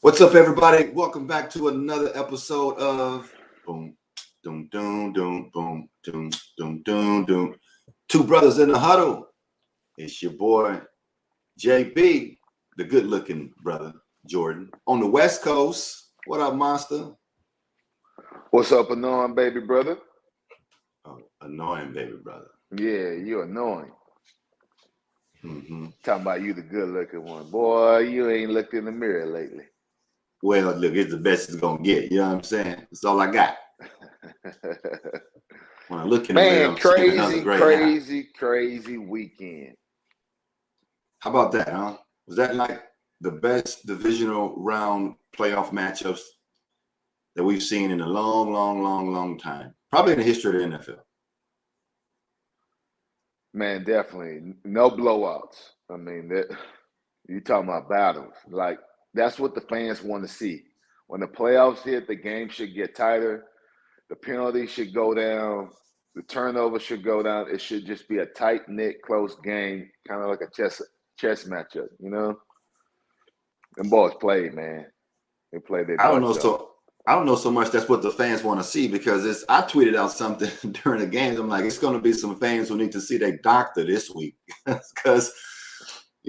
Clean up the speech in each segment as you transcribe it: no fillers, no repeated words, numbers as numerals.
What's up, everybody? Welcome back to another episode of Boom, Doom, Doom, Doom, Boom, Doom, Doom, Doom, Doom. Two brothers in the huddle. It's your boy, JB, the good-looking brother, Jordan. On the West Coast, what up, monster? What's up, annoying baby brother? Oh, annoying baby brother. Yeah, you annoying. Mm-hmm. Talking about you the good-looking one. Boy, you ain't looked in the mirror lately. Well, look, it's the best it's going to get. You know what I'm saying? That's all I got. When I look in the mirror, I'm seeing another great crazy weekend. How about that, huh? Was that like the best divisional round playoff matchups that we've seen in a long time? Probably in the history of the NFL. Man, definitely. No blowouts. I mean, you talking about battles. Like, that's what the fans want to see. When the playoffs hit, the game should get tighter. The penalties should go down. The turnover should go down. It should just be a tight-knit, close game, kind of like a chess matchup, you know? Them boys played, man. They played their I don't know so much that's what the fans want to see, because I tweeted out something during the games. I'm like, it's going to be some fans who need to see their doctor this week, because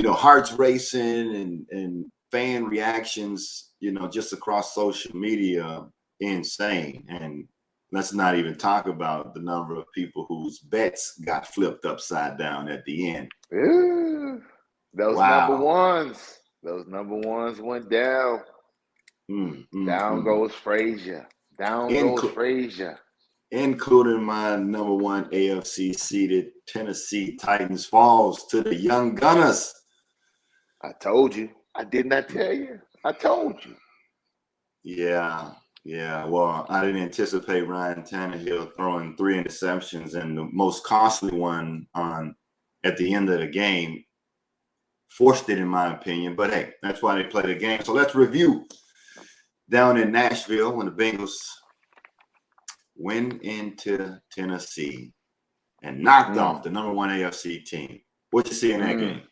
hearts racing and fan reactions, just across social media, insane. And let's not even talk about the number of people whose bets got flipped upside down at the end. Ew. Those number ones went down. Down goes Frazier. Including my number one AFC seeded Tennessee Titans falls to the young Gunners. I told you. I did not tell you. I told you. Yeah. Well, I didn't anticipate Ryan Tannehill throwing 3 interceptions, and the most costly one at the end of the game forced it, in my opinion. But hey, that's why they play the game. So let's review down in Nashville when the Bengals went into Tennessee and knocked off the number one AFC team. What you see in that game?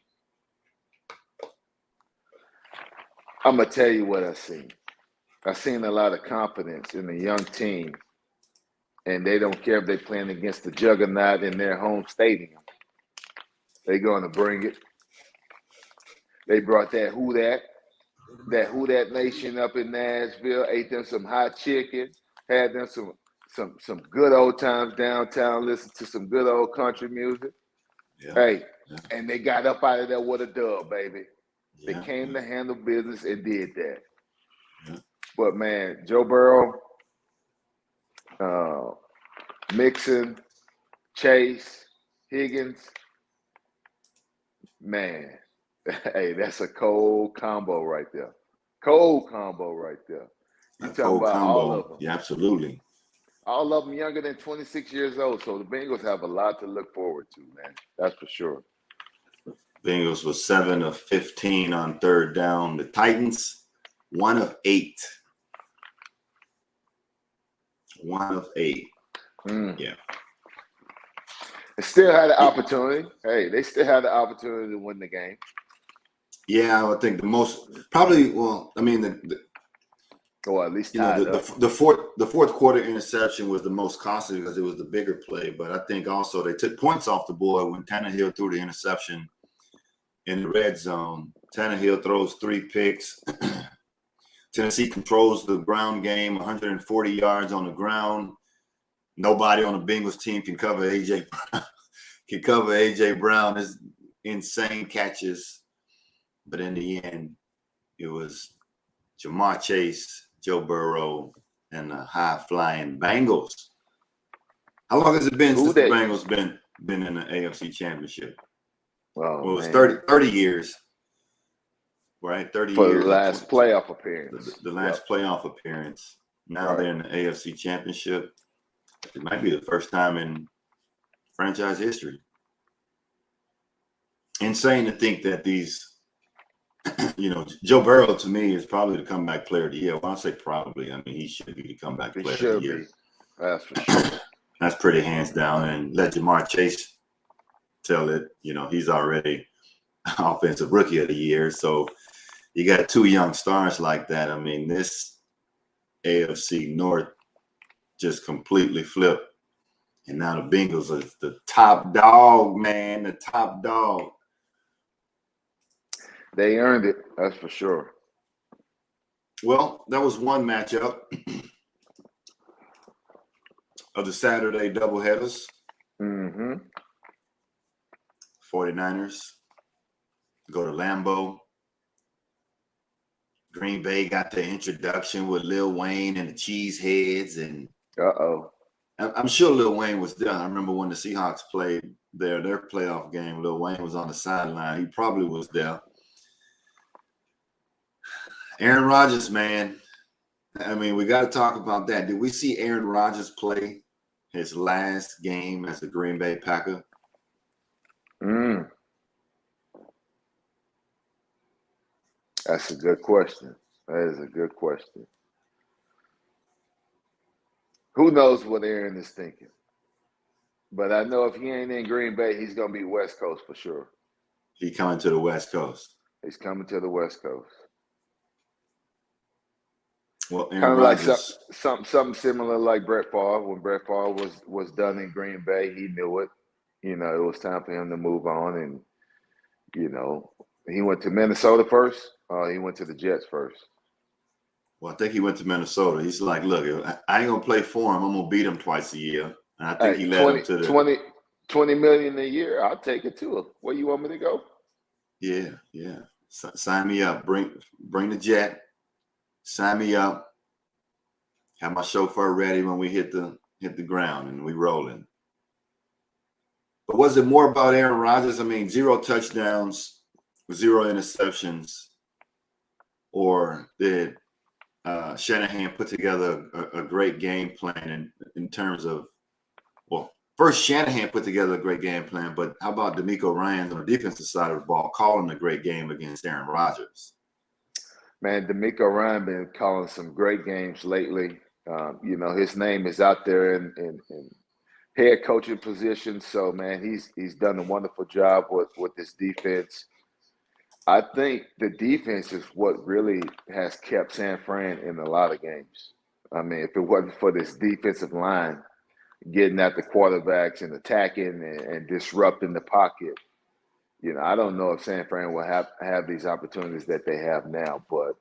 I'm going to tell you what I seen. I seen a lot of confidence in the young team, and they don't care if they're playing against the juggernaut in their home stadium. They're going to bring it. They brought that Who Dat Nation up in Nashville, ate them some hot chicken, had them some good old times downtown, listened to some good old country music. Yeah. And they got up out of there with a dub, baby. They came to handle business and did that. Yeah. But, man, Joe Burrow, Mixon, Chase, Higgins, man, hey, that's a cold combo right there. You talking about all of them. Yeah, absolutely. All of them younger than 26 years old. So the Bengals have a lot to look forward to, man. That's for sure. Bengals was 7 of 15 on third down. The Titans, 1 of 8. 1 of 8. Yeah. They still had the opportunity. Hey, they still had the opportunity to win the game. Yeah, I think the most probably. Well, I mean, at least the fourth quarter interception was the most costly because it was the bigger play. But I think also they took points off the board when Tannehill threw the interception in the red zone. Tannehill throws 3 picks. Tennessee controls the ground game, 140 yards on the ground. Nobody on the Bengals team can cover AJ Brown. His insane catches. But in the end, it was Jamar Chase, Joe Burrow, and the high-flying Bengals. How long has it been since the Bengals been in the AFC Championship? Well, it was 30 years, right? 30 for years. The last playoff appearance. The last playoff appearance. Now they're in the AFC Championship. It might be the first time in franchise history. Insane to think that these, Joe Burrow to me is probably the comeback player of the year. Well, I say probably. I mean, he should be the comeback player of the year. That's for sure. That's pretty hands down. And let Jamar Chase tell it, he's already offensive rookie of the year. So you got two young stars like that. I mean, this AFC North just completely flipped. And now the Bengals are the top dog, man, the top dog. They earned it, that's for sure. Well, that was one matchup of the Saturday doubleheaders. Mm-hmm. 49ers go to Lambeau. Green Bay got the introduction with Lil Wayne and the Cheeseheads. And I'm sure Lil Wayne was there. I remember when the Seahawks played their playoff game, Lil Wayne was on the sideline. He probably was there. Aaron Rodgers, man. I mean, we got to talk about that. Did we see Aaron Rodgers play his last game as a Green Bay Packer? That's a good question. That is a good question. Who knows what Aaron is thinking? But I know if he ain't in Green Bay, he's going to be West Coast for sure. He coming to the West Coast. He's coming to the West Coast. Well, Aaron kind of Rodgers, like something similar like Brett Favre. When Brett Favre was done in Green Bay, he knew it. You know, it was time for him to move on. And, you know, he went to Minnesota first. He went to the Jets first. Well, I think he went to Minnesota. He's like, look, I ain't going to play for him. I'm going to beat him twice a year. And I think he led him to the 20 million a year. I'll take it to him. Where you want me to go? Yeah. Sign me up. Bring the jet. Sign me up. Have my chauffeur ready when we hit the ground and we rolling. But was it more about Aaron Rodgers? I mean, 0 touchdowns, 0 interceptions, or did Shanahan put together a great game plan in terms of, well, first Shanahan put together a great game plan, but how about DeMeco Ryans on the defensive side of the ball calling a great game against Aaron Rodgers? Man, DeMeco Ryan been calling some great games lately. You know, his name is out there in head coaching position. So, man, he's done a wonderful job with this defense. I think the defense is what really has kept San Fran in a lot of games. I mean, if it wasn't for this defensive line getting at the quarterbacks and attacking and disrupting the pocket, you know, I don't know if San Fran will have these opportunities that they have now. But,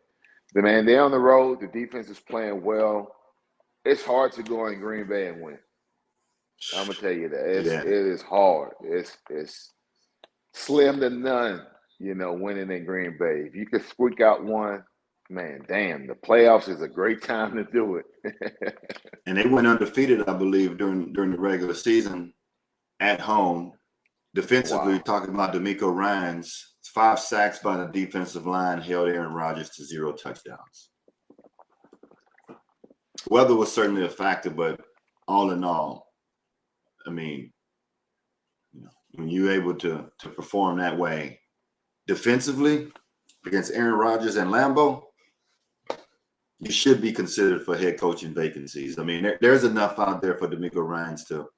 man, they're on the road. The defense is playing well. It's hard to go in Green Bay and win. I'm going to tell you that. It is hard. It's slim to none, you know, winning in Green Bay. If you could squeak out one, man, damn, the playoffs is a great time to do it. And they went undefeated, I believe, during the regular season at home. Defensively, talking about DeMeco Ryans, 5 sacks by the defensive line held Aaron Rodgers to 0 touchdowns. Weather was certainly a factor, but all in all, I mean, you know, when you're able to perform that way defensively against Aaron Rodgers and Lambeau, you should be considered for head coaching vacancies. I mean, there's enough out there for DeMeco Ryans to,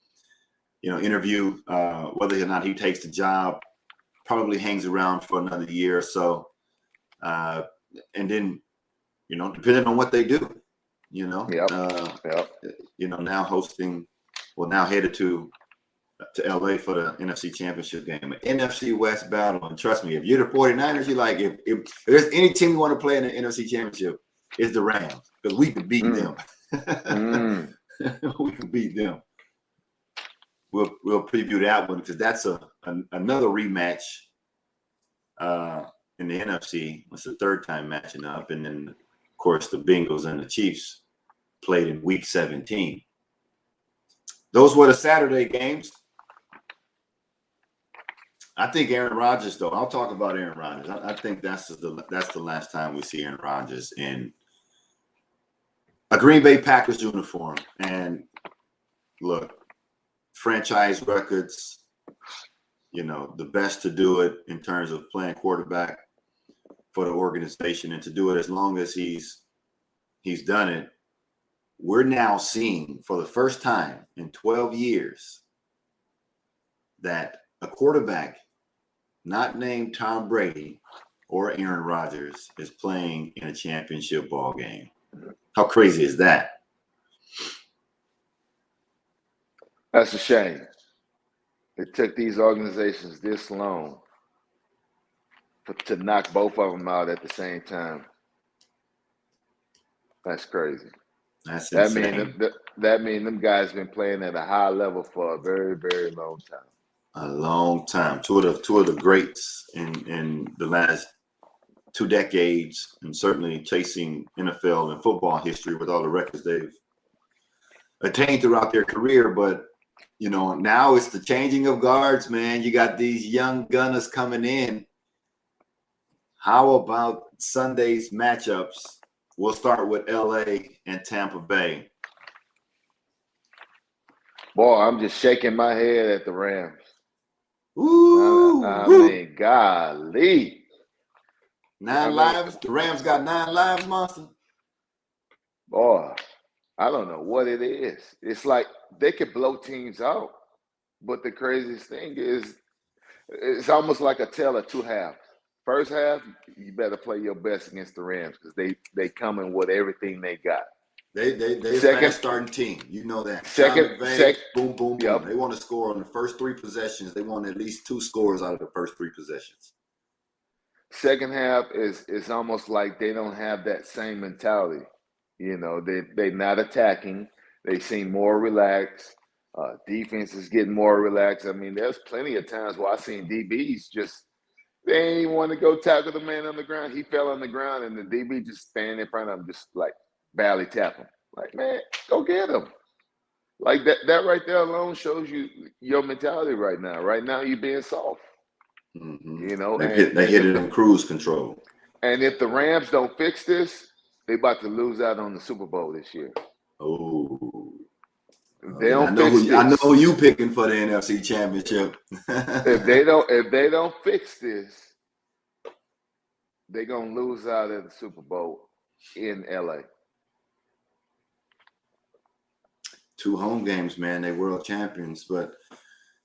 you know, interview whether or not he takes the job, probably hangs around for another year or so. And then, you know, depending on what they do, you know, you know, now headed to LA for the NFC Championship Game, an NFC West battle. And trust me, if you're the 49ers, you're like, if there's any team you want to play in the NFC Championship, it's the Rams, because we can beat them. We can beat them. We'll preview that one because that's another rematch in the NFC. It's the third time matching up, and then of course the Bengals and the Chiefs played in Week 17. Those were the Saturday games. I think Aaron Rodgers, though, I'll talk about Aaron Rodgers. I think that's the last time we see Aaron Rodgers in a Green Bay Packers uniform. And look, franchise records, you know, the best to do it in terms of playing quarterback for the organization, and to do it as long as he's done it. We're now seeing for the first time in 12 years that a quarterback not named Tom Brady or Aaron Rodgers is playing in a championship ball game. How crazy is that? That's a shame. It took these organizations this long to knock both of them out at the same time. That's crazy. That's That insane. mean them guys been playing at a high level for a very, very long time. A long time. Two of the greats in the last 2 decades, and certainly chasing NFL and football history with all the records they've attained throughout their career. But now it's the changing of guards, man. You got these young gunners coming in. How about Sunday's matchups? We'll start with LA and Tampa Bay. Boy, I'm just shaking my head at the Rams. Ooh, I mean, golly. 9 lives. The Rams got 9 lives, Monster. Boy, I don't know what it is. It's like they could blow teams out, but the craziest thing is it's almost like a tale of 2 halves. First half, you better play your best against the Rams because they come in with everything they got. They a fast starting team. You know that. Boom, boom, boom. Yep. They want to score on the first 3 possessions. They want at least 2 scores out of the first 3 possessions. Second half is almost like they don't have that same mentality. They're not attacking. They seem more relaxed. Defense is getting more relaxed. I mean, there's plenty of times where I've seen DBs just they ain't even want to go tackle the man on the ground. He fell on the ground, and the DB just standing in front of him, just like barely tap him. Like, man, go get him. Like that right there alone shows you your mentality right now. Right now, you're being soft. Mm-hmm. They hit it in cruise control. And if the Rams don't fix this, they about to lose out on the Super Bowl this year. Oh. They don't fix this. I know who you picking for the NFC Championship. If they don't fix this, they're gonna lose out at the Super Bowl in LA. 2 home games, man. They world champions, but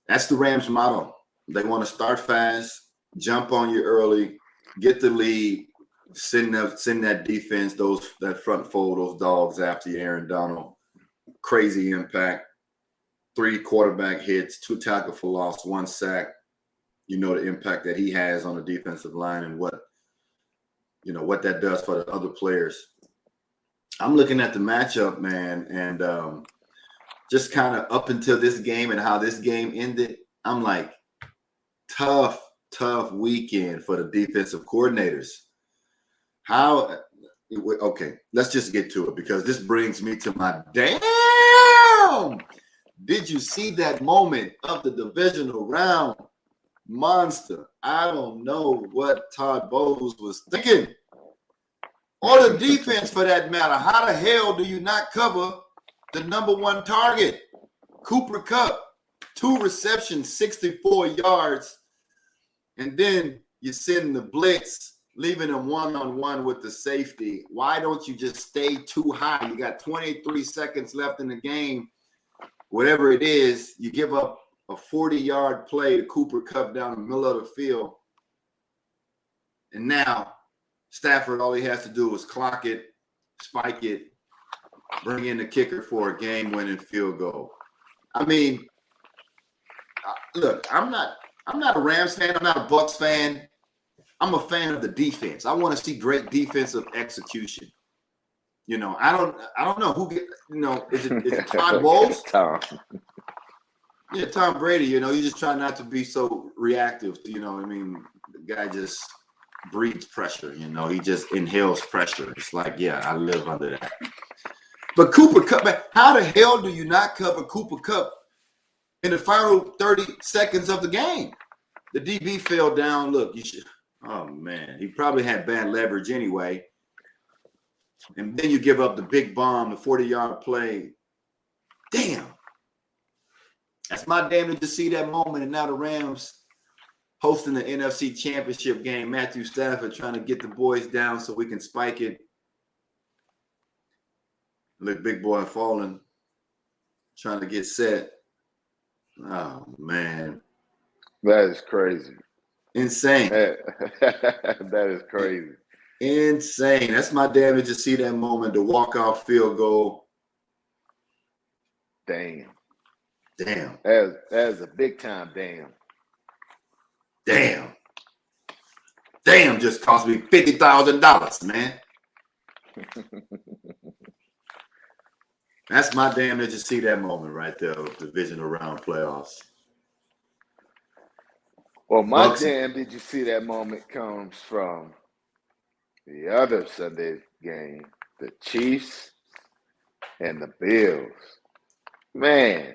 that's the Rams' motto. They want to start fast, jump on you early, get the lead, send that defense, that front four, those dogs after you, Aaron Donald. Crazy impact. 3 quarterback hits, 2 tackle for loss, 1 sack. You know the impact that he has on the defensive line and what that does for the other players. I'm looking at the matchup, man, and just kind of up until this game and how this game ended, I'm like, tough weekend for the defensive coordinators. Okay, let's just get to it because this brings me to my damn. Did you see that moment of the divisional round? Monster. I don't know what Todd Bowles was thinking. Or the defense for that matter. How the hell do you not cover the number 1 target? Cooper Kupp, 2 receptions, 64 yards. And then you send the blitz, leaving him one-on-one with the safety. Why don't you just stay too high? You got 23 seconds left in the game. Whatever it is, you give up a 40-yard play to Cooper Kupp down the middle of the field. And now Stafford, all he has to do is clock it, spike it, bring in the kicker for a game-winning field goal. I mean, look, I'm not a Rams fan. I'm not a Bucs fan. I'm a fan of the defense. I want to see great defensive execution. I don't know who is it Todd Bowles? Tom. Yeah, Tom Brady. You just try not to be so reactive. I mean, the guy just breathes pressure. He just inhales pressure. It's like, yeah, I live under that. But Cooper Kupp, how the hell do you not cover Cooper Kupp in the final 30 seconds of the game? The DB fell down. Look, oh man, he probably had bad leverage anyway. And then you give up the big bomb, the 40-yard play. Damn. That's my damn to see that moment. And now the Rams hosting the NFC Championship game. Matthew Stafford trying to get the boys down so we can spike it. Look, big boy falling, trying to get set. Oh, man. That is crazy. Insane. That is crazy. Insane. That's my damn to just see that moment, the walk-off field goal. Damn. Damn. That's a big time damn. Damn just cost me $50,000, man. That's my damn to just see that moment right there of divisional round playoffs. Well, my Bucs. damn did you see that moment comes from the other Sunday game, the Chiefs and the Bills. Man,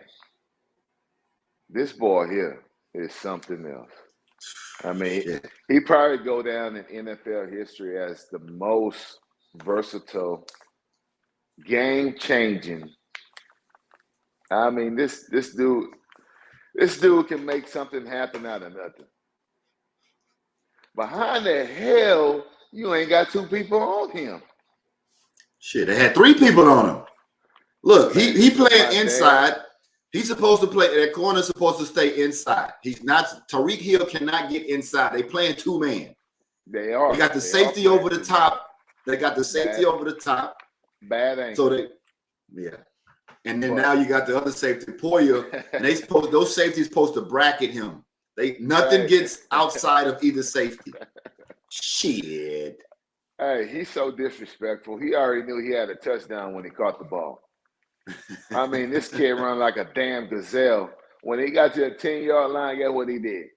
this boy here is something else. I mean, Shit. he probably go down in NFL history as the most versatile, game-changing. I mean, this dude can make something happen out of nothing. But how in the hell you ain't got two people on him? Shit, they had 3 people on him. Look, Man, he playing my inside. He's supposed to play. That corner's supposed to stay inside. He's not. Tyreek Hill cannot get inside. They playing 2-man. They are. They got the safety over the top. They got the safety over the top. Bad angle. So and then now you got the other safety, Poyer, and those safeties supposed to bracket him. Nothing gets outside of either safety. Shit. Hey, he's so disrespectful. He already knew he had a touchdown when he caught the ball. I mean, this kid run like a damn gazelle. When he got to the 10-yard line, guess what he did?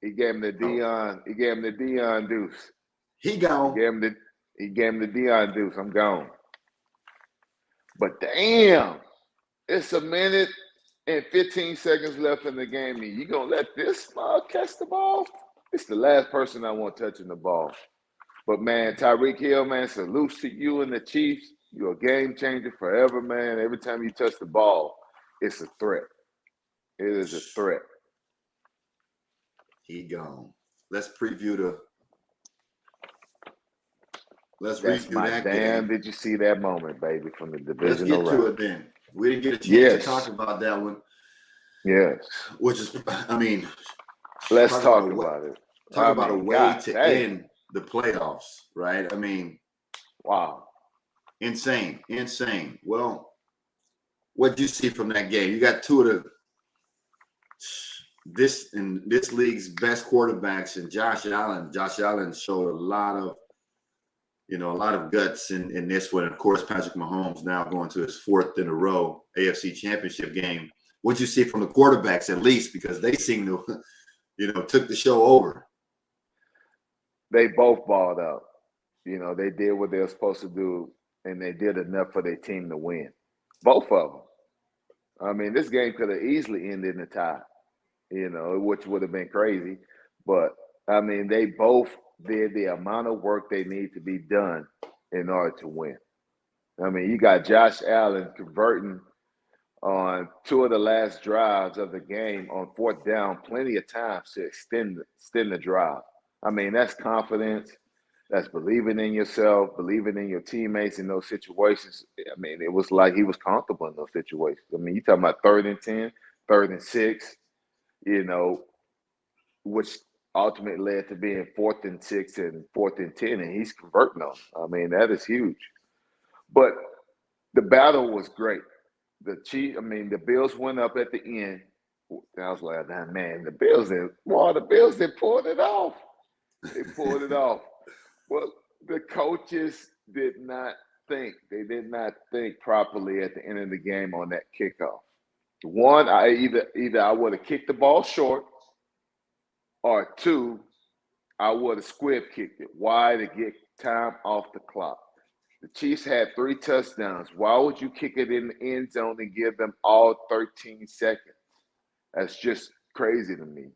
He gave him the Dion. He gave him the Dion deuce. He gone. He gave him the Dion deuce. I'm gone. But damn, it's a minute and 15 seconds left in the game. And you gonna let this catch the ball? It's the last person I want touching the ball. But man, Tyreek Hill, man, salutes to you and the Chiefs. You're a game changer forever, man. Every time you touch the ball, it's a threat. It is a threat. He gone. Let's preview Let's That's review that damn, game. did you see that moment, baby, from the Let's divisional get round? to it then. We didn't get a chance to talk about that one. Yes. Which is, I mean, let's talk about it. Talk about a way to end the playoffs, right? I mean, wow. Insane. Well, what do you see from that game? You got two of this league's best quarterbacks, and Josh Allen. Josh Allen showed a lot of guts in this one. Of course, Patrick Mahomes now going to his 4th in a row AFC Championship game. What you see from the quarterbacks, at least, because they seem to, took the show over. They both balled out. They did what they were supposed to do, and they did enough for their team to win. Both of them. I mean, this game could have easily ended in a tie, which would have been crazy. But, I mean, they both did the amount of work they need to be done in order to win. I mean, you got Josh Allen converting on 2 of the last drives of the game on 4th down plenty of times to extend the drive. I mean, that's confidence. That's believing in yourself, believing in your teammates in those situations. I mean, it was like he was comfortable in those situations. I mean, you're talking about 3rd and 10, 3rd and 6, which ultimately led to being 4th and 6 and 4th and 10, and he's converting them. I mean, that is huge. But the battle was great. The Bills went up at the end. I was like, man, the Bills did pulled it off. They pulled it off. Well, the coaches did not think. They did not think properly at the end of the game on that kickoff. One, either I would have kicked the ball short, or 2, I would have squib kicked it. Why? To get time off the clock. The Chiefs had 3 touchdowns. Why would you kick it in the end zone and give them all 13 seconds? That's just crazy to me.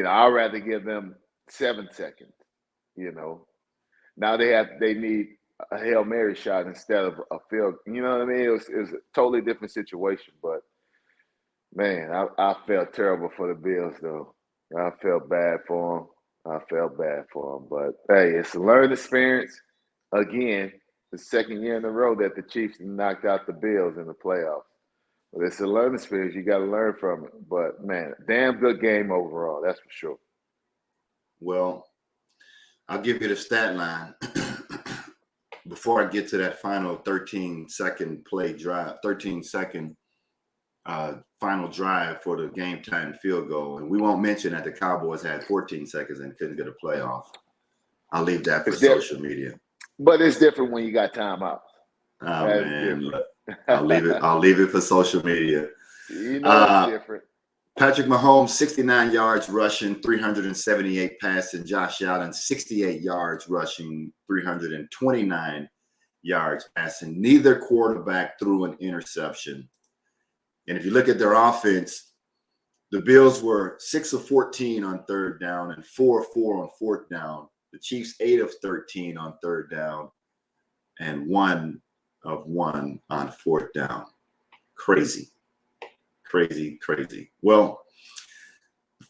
I'd rather give them 7 seconds, Now they need a Hail Mary shot instead of a field. You know what I mean? It was a totally different situation. But, man, I felt terrible for the Bills, though. I felt bad for them. But, hey, it's a learning experience. Again, the 2nd year in a row that the Chiefs knocked out the Bills in the playoffs. But it's a learning experience. You got to learn from it. But, man, damn good game overall. That's for sure. Well, I'll give you the stat line before I get to that final 13-second play drive, 13-second final drive for the game time field goal. And we won't mention that the Cowboys had 14 seconds and couldn't get a playoff. I'll leave that for social media. But it's different when you got timeouts. Oh man, look, I'll leave it for social media. You know it's different. Patrick Mahomes, 69 yards rushing, 378 passing. Josh Allen, 68 yards rushing, 329 yards passing. Neither quarterback threw an interception. And if you look at their offense, the Bills were 6 of 14 on third down and 4 of 4 on fourth down. The Chiefs 8 of 13 on third down and 1 of 1 on fourth down. Crazy. Well,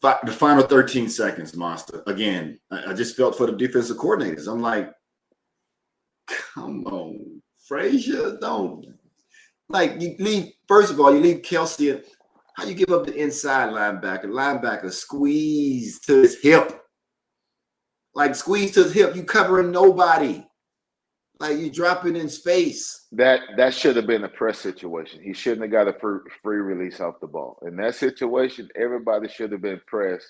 the final 13 seconds, Monster. Again, I just felt for the defensive coordinators. I'm like, come on, Frazier, don't. Like, you leave, first of all, you leave Kelsey. How you give up the inside linebacker? Linebacker squeeze to his hip. Like, squeeze to his hip. You covering nobody. Like, you drop it in space. That should have been a press situation. He shouldn't have got a free release off the ball. In that situation, everybody should have been pressed.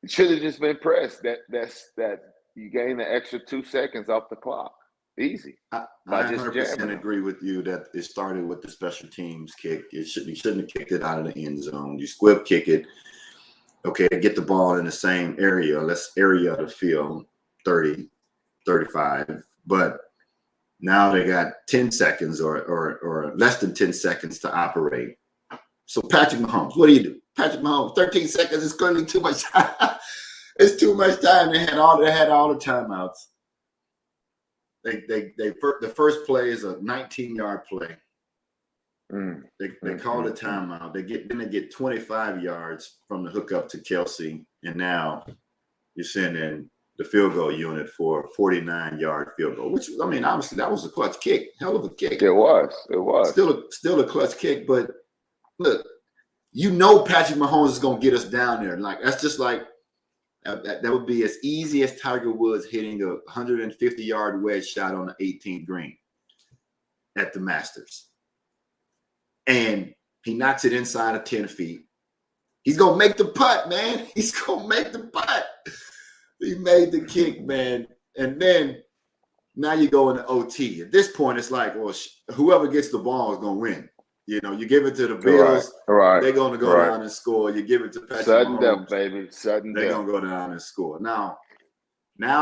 It should have just been pressed. That you gain an extra 2 seconds off the clock. Easy. I 100% agree with you that it started with the special teams kick. You shouldn't have kicked it out of the end zone. You squib kick it. Okay, to get the ball in the same area. Let's area the field, 30, 35. But now they got 10 seconds or less than 10 seconds to operate. So Patrick Mahomes, what do you do? Patrick Mahomes, 13 seconds is clearly too much time. It's too much time. They had all the timeouts. The first play is a 19-yard play. They call the timeout. They get 25 yards from the hookup to Kelsey, and now you're sending the field goal unit for a 49-yard field goal. Which, I mean, obviously that was a clutch kick, hell of a kick. It was. Still a clutch kick, but look, you know Patrick Mahomes is gonna get us down there. Like, that's just like that would be as easy as Tiger Woods hitting a 150-yard wedge shot on the 18th green at the Masters. And he knocks it inside of 10 feet. He's going to make the putt, man. He's going to make the putt. He made the kick, man. And then now you go into OT. At this point, it's like, well, whoever gets the ball is going to win. You know, you give it to the Bills, right. They're going to go down and score. You give it to Patrick Sudden Mahomes, death, baby. Sudden death. They're going to go down and score. Now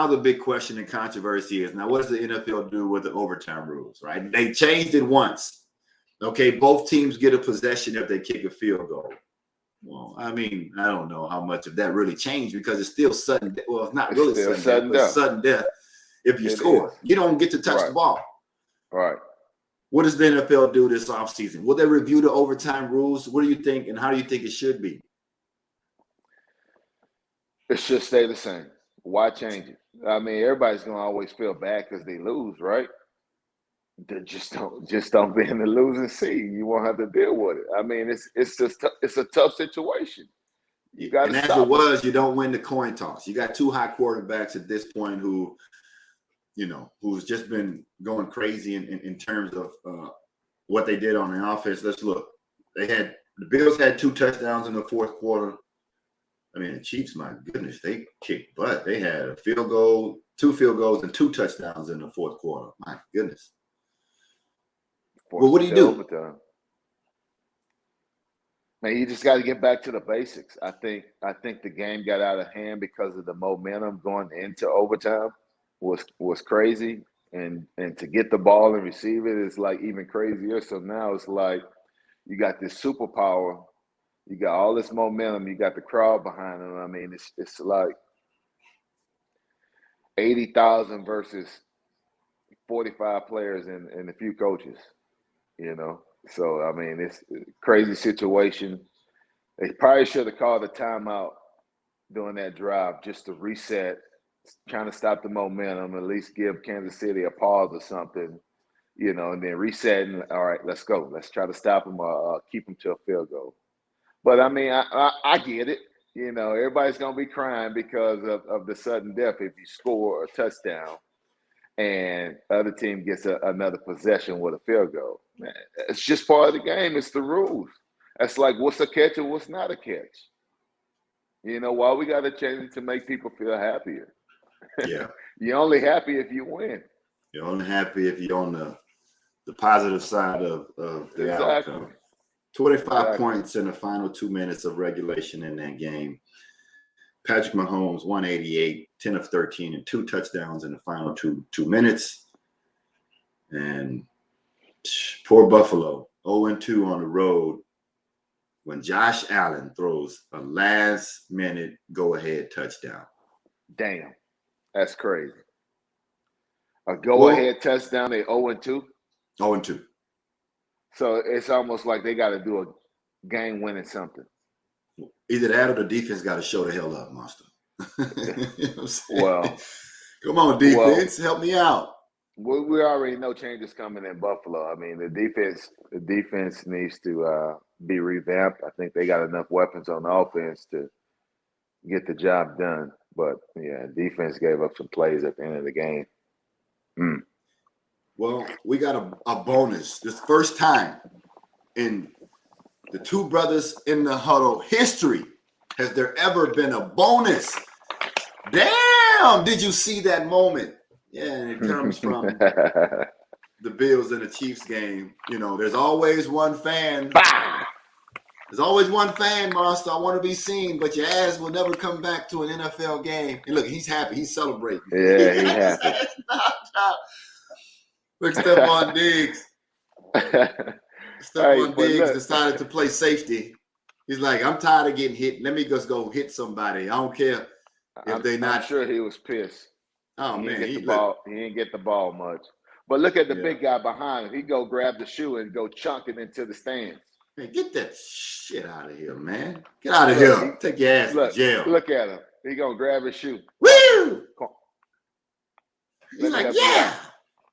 the big question and controversy is, now what does the NFL do with the overtime rules, right? They changed it once. Okay, both teams get a possession if they kick a field goal. Well, I mean, I don't know how much of that really changed because it's still sudden death. Well, it's not really sudden death, but sudden death if you score. You don't get to touch the ball. Right. What does the NFL do this offseason? Will they review the overtime rules? What do you think, and how do you think it should be? It should stay the same. Why change it? I mean, everybody's going to always feel bad because they lose, right? Just don't be in the losing seat. You won't have to deal with it. I mean, it's a tough situation. You got to stop. And as it was, you don't win the coin toss. You got two high quarterbacks at this point who's just been going crazy in terms of what they did on the offense. Let's look. The Bills had 2 touchdowns in the fourth quarter. I mean, the Chiefs, my goodness, they kicked butt. They had a field goal, 2 field goals, and 2 touchdowns in the fourth quarter. My goodness. Well, what do you do? Man, you just got to get back to the basics. I think the game got out of hand because of the momentum going into overtime was crazy, and to get the ball and receive it is like even crazier. So now it's like you got this superpower, you got all this momentum, you got the crowd behind them. I mean, it's like 80,000 versus 45 players and a few coaches. You know, so I mean, it's a crazy situation. They probably should have called a timeout during that drive just to reset, trying to stop the momentum, at least give Kansas City a pause or something, you know, and then reset and, all right, let's go. Let's try to stop them or keep them to a field goal. But I mean, I get it. You know, everybody's gonna be crying because of the sudden death if you score a touchdown and other team gets another possession with a field goal. Man, it's just part of the game. It's the rules. That's like what's a catch and what's not a catch. You know, why we got to change it to make people feel happier. Yeah. You're only happy if you win. You're only happy if you're on the positive side of the outcome. 25 points in the final 2 minutes of regulation in that game. Patrick Mahomes, 188, 10 of 13, and 2 touchdowns in the final two minutes. And poor Buffalo, 0-2 on the road when Josh Allen throws a last-minute go-ahead touchdown. Damn, that's crazy. A go-ahead touchdown, they 0-2? 0-2. So it's almost like they got to do a game-winning something. Either that or the defense got to show the hell up, Monster. You know what I'm saying? Well, come on, defense, help me out. We already know changes coming in Buffalo. I mean, the defense needs to be revamped. I think they got enough weapons on the offense to get the job done. But yeah, defense gave up some plays at the end of the game. Well, we got a bonus. This first time in the Two Brothers in the Huddle history has there ever been a bonus. Damn, did you see that moment? Yeah, and it comes from the Bills and the Chiefs game. You know, there's always one fan. There's always one fan, Monster. I want to be seen, but your ass will never come back to an NFL game. And look, he's happy. He's celebrating. Yeah, he's happy. Look, Stephon Diggs. Stephon Diggs decided to play safety. He's like, I'm tired of getting hit. Let me just go hit somebody. I don't care if they not. I'm sure he was pissed. Oh, he man. He didn't get the ball much. But look at the big guy behind him. He go grab the shoe and go chunk it into the stands. Man, get that shit out of here, man. Get out of here. Take your ass to jail. Look at him. He going to grab his shoe. Woo! He's like, yeah.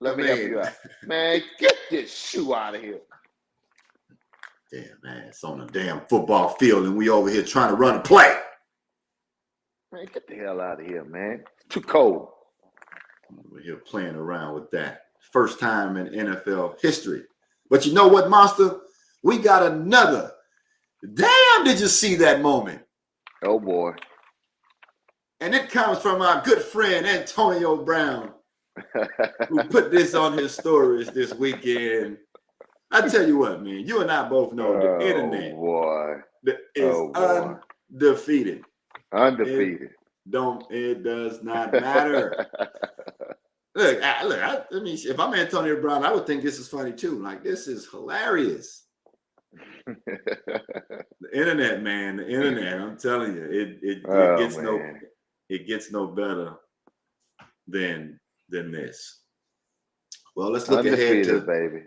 Let me help you out. Man, get this shoe out of here. Damn, man. It's on a damn football field, and we over here trying to run a play. Man, get the hell out of here, man. It's too cold. We're here playing around with that. First time in NFL history. But you know what, Monster? We got another. Damn, did you see that moment? Oh, boy. And it comes from our good friend, Antonio Brown, who put this on his stories this weekend. I tell you what, man, you and I both know the internet is undefeated. Undefeated. It does not matter. Look, let me. If I'm Antonio Brown, I would think this is funny too. Like, this is hilarious. The internet, man. The internet. I'm telling you, it gets no better than this. Well, let's look ahead to baby.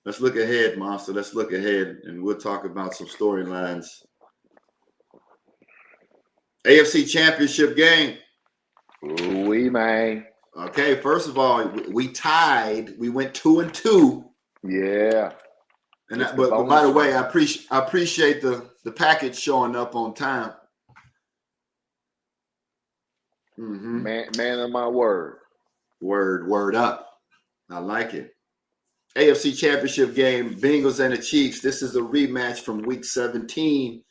Let's look ahead, Monster. Let's look ahead, and we'll talk about some storylines. AFC Championship Game. Ooh, man. Okay, first of all, we tied. We went 2-2. Yeah. And but by the way, I appreciate the package showing up on time. Mm-hmm. Man of my word. Word up. I like it. AFC Championship Game, Bengals and the Chiefs. This is a rematch from Week 17.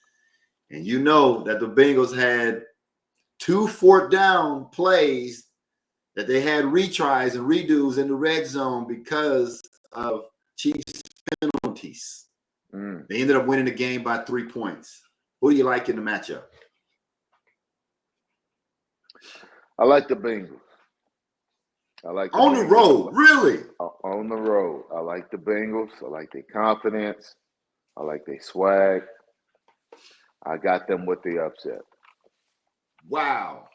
And you know that the Bengals had 2 fourth down plays that they had retries and redos in the red zone because of Chiefs penalties. They ended up winning the game by 3 points. Who do you like in the matchup? I like the Bengals. On the road, really? On the road. I like the Bengals. I like their confidence. I like their swag. I got them with the upset. Wow.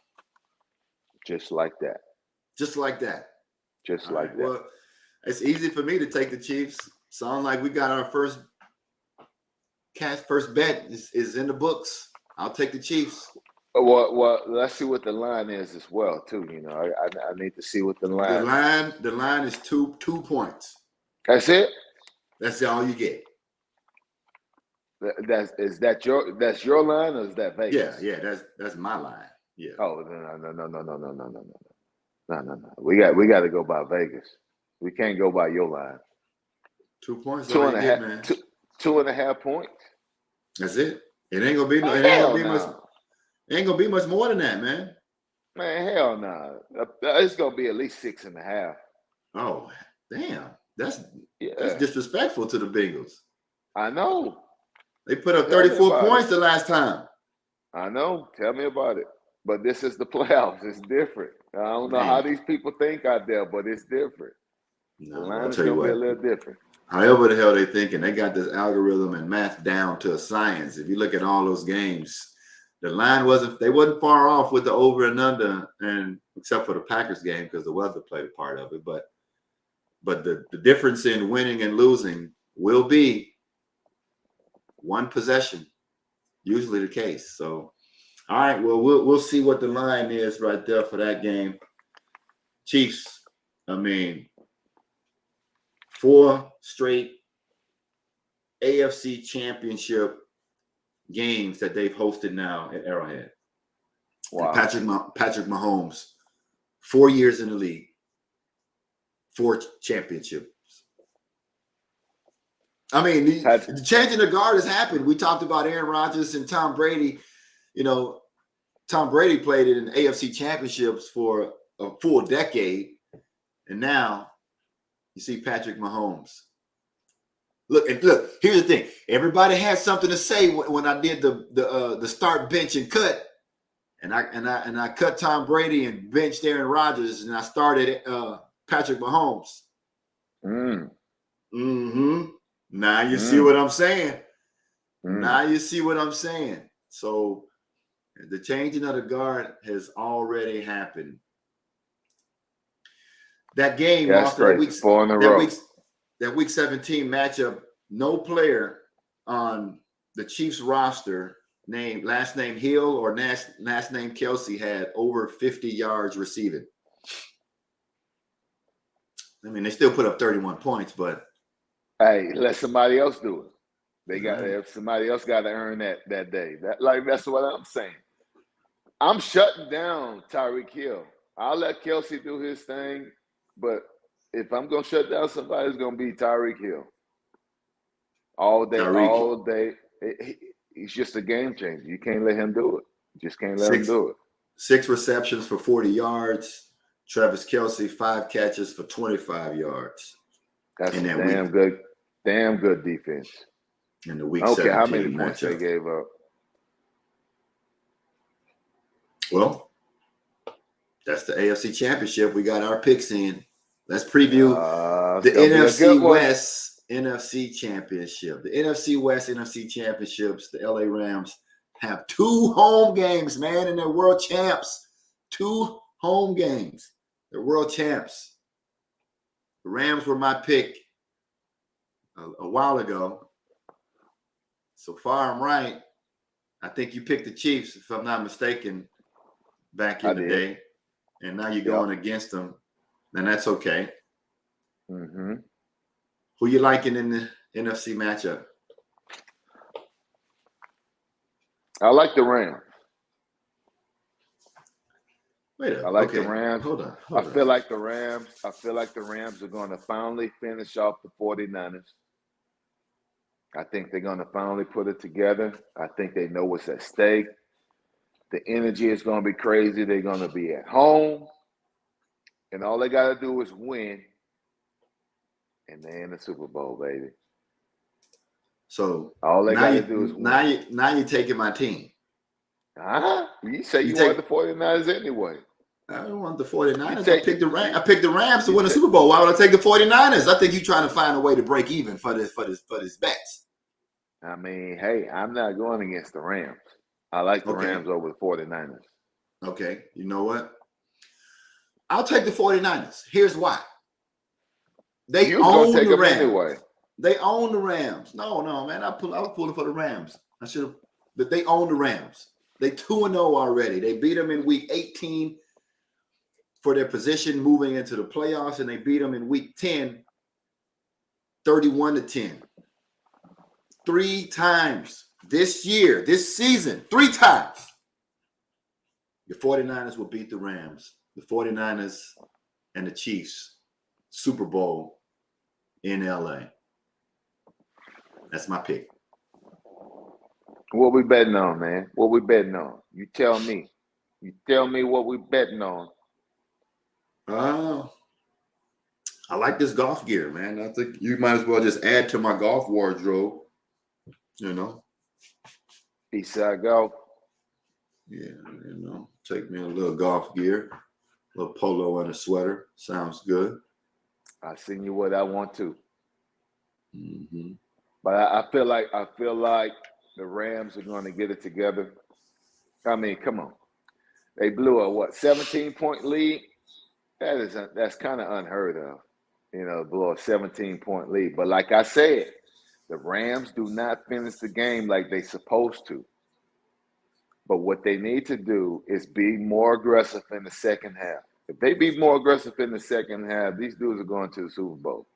Just like that. Just like that. Just like that. Well, it's easy for me to take the Chiefs. Sound like we got our first bet is in the books. I'll take the Chiefs. Well, let's see what the line is as well, too. You know, I need to see what the line. The line is 2 points. That's it. That's all you get. That's your line, or is that Vegas? Yeah, that's my line. Yeah. Oh, no. We got to go by Vegas. We can't go by your line. 2 points, Two all and you a get, half, man. 2.5 points. That's it. It ain't gonna be no. Man, It ain't gonna hell be much. no. It ain't gonna be much more than that, man. Man, hell no. It's gonna be at least 6.5. Oh, damn. That's Yeah, disrespectful to the Bengals. I know. They put up Tell me 34 about points it. the last time. I know. Tell me about it. But this is the playoffs. It's different. I don't know how Man. these people think out there, but it's different. The No, line I'll is tell you gonna be a what. little different. However the hell they thinking, they got this algorithm and math down to a science. If you look at all those games, the line wasn't far off with the over and under, and except for the Packers game because the weather played a part of it. But the difference in winning and losing will be one possession, usually the case. So, all right, well, we'll see what the line is right there for that game. Chiefs, I mean, 4 straight AFC Championship games that they've hosted now at Arrowhead. Wow. And Patrick Mahomes, 4 years in the league, 4 championships. I mean, the changing the guard has happened. We talked about Aaron Rodgers and Tom Brady. You know, Tom Brady played in AFC Championships for a full decade, and now you see Patrick Mahomes. Look, here's the thing. Everybody had something to say when I did the start, bench, and cut. And I cut Tom Brady and benched Aaron Rodgers, and I started Patrick Mahomes. Mm-hmm. Now you see what I'm saying. Now you see what I'm saying. So the changing of the guard has already happened. That game, That's crazy. 4 in a row. That week 17 matchup, no player on the Chiefs roster last name Hill or last name Kelsey had over 50 yards receiving. I mean, they still put up 31 points, but hey, let somebody else do it. Somebody else got to earn that day. That's what I'm saying. I'm shutting down Tyreek Hill. I'll let Kelsey do his thing, but if I'm gonna shut down somebody, it's gonna be Tyreek Hill. All day. He's just a game changer. You can't let him do it. You just can't let him do it. 6 receptions for 40 yards. Travis Kelsey, 5 catches for 25 yards. That's a damn good defense. In the week 17 I don't care how many points matchup. they gave up. Well, that's the AFC Championship. We got our picks in. Let's preview the NFC West NFC Championship. The NFC West NFC Championships, the LA Rams have 2 home games, man, and they're world champs. 2 home games. They're world champs. The Rams were my pick a while ago. So far, I'm right. I think you picked the Chiefs, if I'm not mistaken, back in the day. And now you're going against them. And that's okay. Mm-hmm. Who you liking in the NFC matchup? I like the Rams. The Rams. Hold on. I feel like the Rams are going to finally finish off the 49ers. I think they're going to finally put it together. I think they know what's at stake. The energy is going to be crazy. They're going to be at home. And all they got to do is win. And they're in the Super Bowl, baby. So all they got to do is win. Now you're taking my team. You say you want the 49ers anyway. I don't want the 49ers. I picked the Rams to win the Super Bowl. Why would I take the 49ers? I think you're trying to find a way to break even for this bets. I mean, hey, I'm not going against the Rams. I like the Rams over the 49ers. Okay. You know what? I'll take the 49ers. Here's why. They own the Rams. Anyway. They own the Rams. No, man. I was pulling for the Rams. I should have. But they own the Rams. They 2-0 already. They beat them in week 18 for their position moving into the playoffs, and they beat them in week 10, 31-10. 3 times this year, this season, 3 times. The 49ers will beat the Rams. The 49ers and the Chiefs, Super Bowl in LA. That's my pick. What we betting on, man? What we betting on? You tell me. You tell me what we betting on. I like this golf gear, man. I think you might as well just add to my golf wardrobe. You know. Eastside golf. Yeah, you know, take me a little golf gear, a little polo and a sweater. Sounds good. I send you what I want to. Mm-hmm. But I feel like the Rams are going to get it together. I mean, come on. They blew a 17-point lead? That's kind of unheard of. You know, blow a 17-point lead. But like I said, the Rams do not finish the game like they're supposed to. But what they need to do is be more aggressive in the second half. If they be more aggressive in the second half, these dudes are going to the Super Bowl.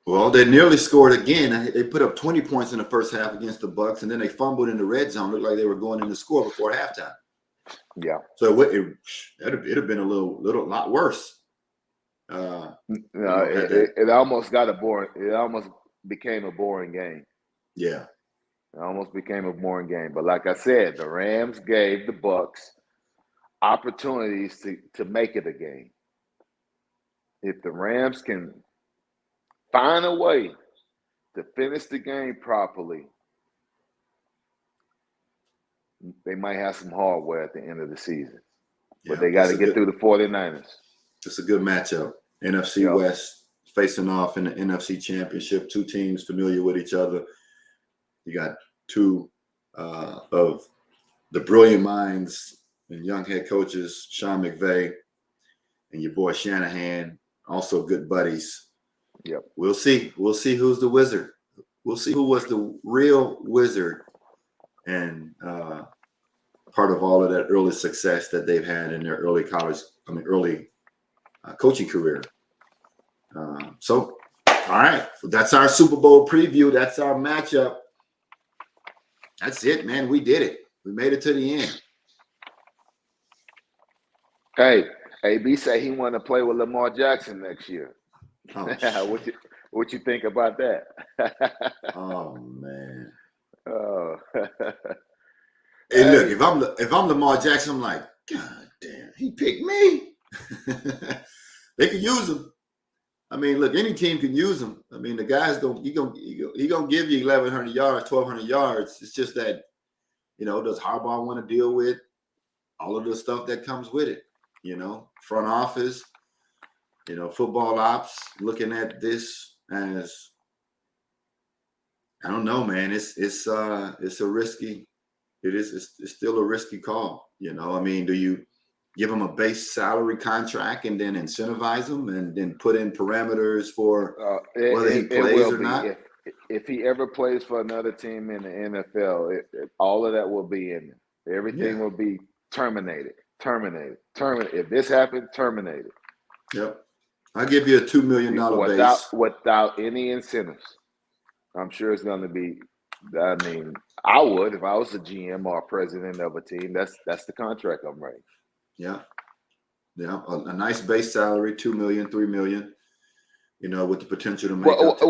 Well, they nearly scored again. They put up 20 points in the first half against the Bucs, and then they fumbled in the red zone. Looked like they were going in to score before halftime. Yeah. So it'd have been a lot worse. It almost got boring. It almost became a boring game. Yeah. It almost became a boring game. But like I said, the Rams gave the Bucs opportunities to make it a game. If the Rams can find a way to finish the game properly, they might have some hardware at the end of the season. But they got to get through the 49ers. It's a good matchup. NFC West facing off in the NFC Championship. 2 teams familiar with each other. You got 2 of the brilliant minds and young head coaches, Sean McVay and your boy Shanahan, also good buddies. Yep. We'll see. We'll see who's the wizard. We'll see who was the real wizard and part of all of that early success that they've had in their early coaching career. So, all right. That's our Super Bowl preview. That's our matchup. That's it, man. We did it. We made it to the end. Hey, AB say he want to play with Lamar Jackson next year. Oh, what you think about that? Oh man. Oh. Hey, look, if I'm Lamar Jackson, I'm like, God damn, he picked me. They can use him. I mean, look, any team can use him. I mean, the guy's gonna give you 1,100 yards, 1,200 yards. It's just that, does Harbaugh want to deal with all of the stuff that comes with it? Front office, football ops, looking at this as, I don't know, man. It's a risky. It's still a risky call. I mean, do you give him a base salary contract and then incentivize him and then put in parameters for whether he plays or not? If he ever plays for another team in the NFL, all of that will be in there. Everything will be terminated. If this happened, terminated. Yep. I'll give you a $2 million base. Without any incentives. I'm sure it's going to be, I mean, I would, if I was a GM or a president of a team, that's the contract I'm writing. Yeah. Yeah. A nice base salary, $2 million, $3 million, with the potential to make up.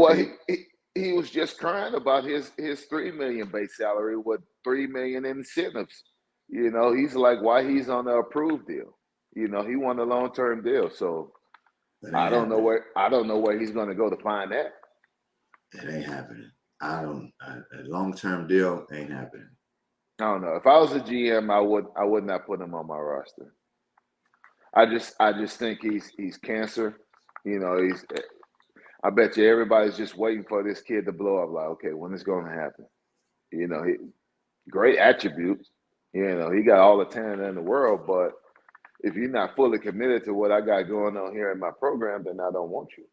He was just crying about his $3 million base salary with $3 million incentives. He's like, why he's on the approved deal? He won a long-term deal. So I don't know where he's going to go to find that. It ain't happening. A long-term deal ain't happening. I don't know. If I was a GM, I would not put him on my roster. I just think he's cancer. I bet you everybody's just waiting for this kid to blow up. Like, okay, when is it going to happen? Great attributes. He got all the talent in the world, but if you're not fully committed to what I got going on here in my program, then I don't want you.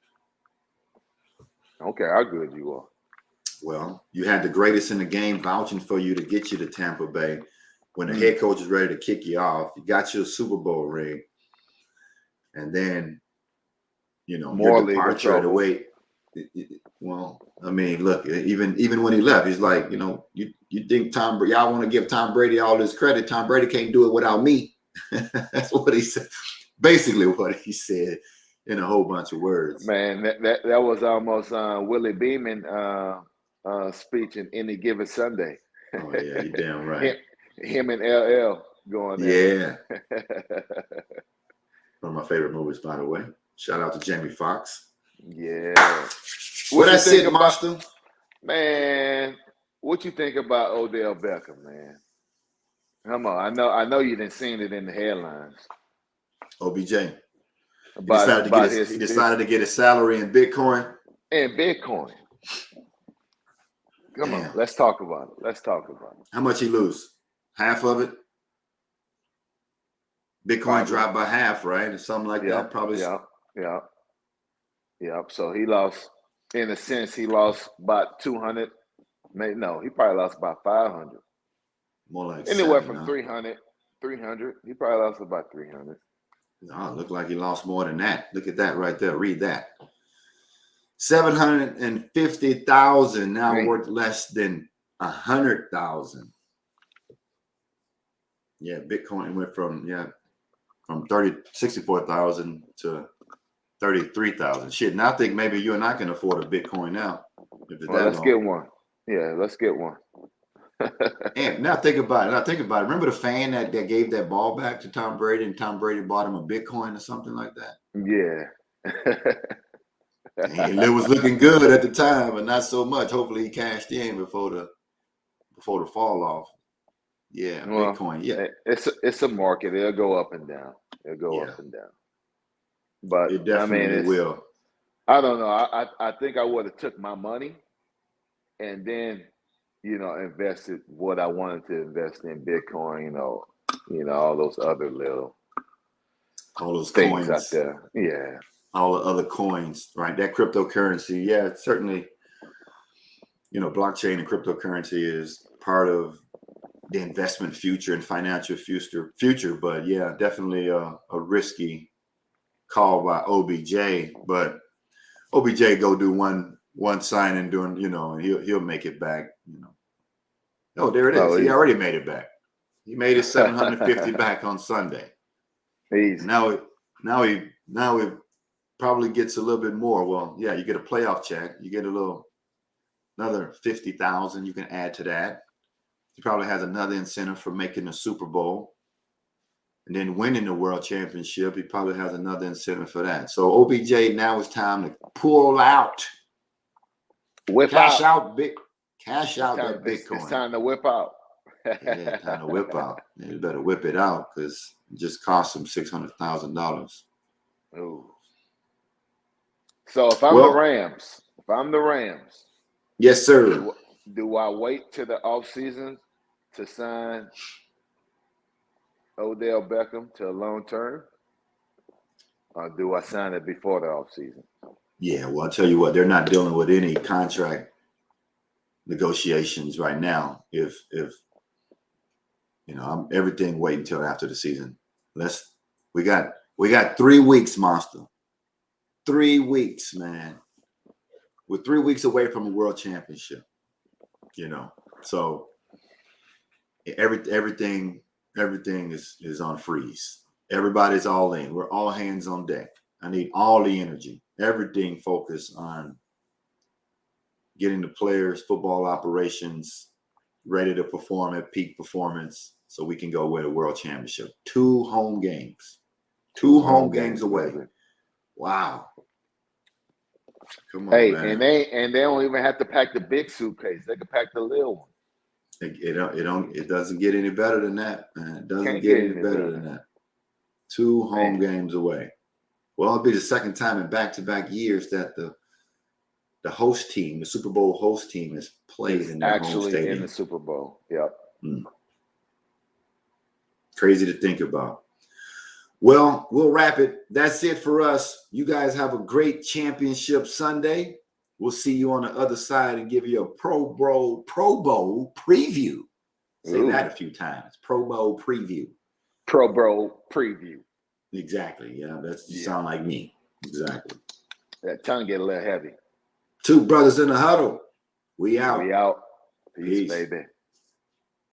I don't care how good you are. Well, you had the greatest in the game vouching for you to get you to Tampa Bay. When the head coach is ready to kick you off, you got your Super Bowl ring. And then, your departure the way Well, I mean, look, even when he left, he's like, you think y'all want to give Tom Brady all this credit? Tom Brady can't do it without me. That's what he said. Basically, what he said in a whole bunch of words. Man, that was almost Willie Beeman speech in Any Given Sunday. Oh yeah, you're damn right. him and LL going there. Yeah. One of my favorite movies, by the way. Shout out to Jamie Foxx. Yeah. What I said, Monster? Man, what you think about Odell Beckham, man? Come on, I know you didn't seen it in the headlines. OBJ. He decided to get his salary in Bitcoin. Come on, let's talk about it. How much he lose? Half of it? Bitcoin dropped by half, right? Or something like that, probably. Yeah. So he lost, in a sense, about 200. No, he probably lost about 500. More like anywhere from 300. He probably lost about 300. No, it looked like he lost more than that. Look at that right there. Read that. 750,000 now worth less than 100,000. Yeah, Bitcoin went from 64,000 to 33,000. Shit, now I think maybe you and I can afford a Bitcoin now. Let's get one. Yeah, let's get one. And now think about it. Remember the fan that gave that ball back to Tom Brady, and Tom Brady bought him a Bitcoin or something like that? Yeah. And it was looking good at the time, but not so much. Hopefully he cashed in before the fall off. Yeah, Bitcoin. Yeah, it's a market. It'll go up and down. But it definitely will. I don't know. I think I would have took my money and then invested what I wanted to invest in Bitcoin. All those other all those things coins out there. Yeah. All the other coins, right? That cryptocurrency, yeah, certainly, blockchain and cryptocurrency is part of the investment future and financial future. But yeah, definitely a risky call by OBJ. But OBJ go do one sign and doing, and he'll make it back. Oh, there it is. He already made it back. He made his 750 back on Sunday. Easy. Now he probably gets a little bit more. Well, yeah, you get a playoff check. You get another 50,000 you can add to that. He probably has another incentive for making the Super Bowl. And then winning the World Championship, he probably has another incentive for that. So OBJ, now it's time to pull out. Cash out that Bitcoin. It's time to whip out. Yeah, time to whip out. You better whip it out because it just cost him $600,000. Ooh. So if I'm the Rams, yes, sir. Do I wait till the offseason to sign Odell Beckham to a long term, or do I sign it before the offseason? Yeah, well, I'll tell you what, they're not dealing with any contract negotiations right now. If I'm everything waiting until after the season. We got 3 weeks, Monster. 3 weeks, man. We're 3 weeks away from a world championship. So everything is on freeze. Everybody's all in. We're all hands on deck. I need all the energy. Everything focused on getting the players, football operations ready to perform at peak performance so we can go win a world championship. 2 home games. 2 home games away. Baby. Wow. Come on, man. And they don't even have to pack the big suitcase. They can pack the little one. It doesn't get any better than that, man. It doesn't get any better than that. 2 home games away. Well, it'll be the second time in back-to-back years that the host team, the Super Bowl host team, has played in their home stadium. In the Super Bowl. Yep. Crazy to think about. Well, we'll wrap it. That's it for us. You guys have a great championship Sunday. We'll see you on the other side and give you a Pro Bowl preview. Say that a few times. Pro Bowl preview. Pro Bowl preview. Exactly. Yeah, you sound like me. Exactly. That tongue get a little heavy. Two brothers in the huddle. We out. We out. Peace, Peace. baby.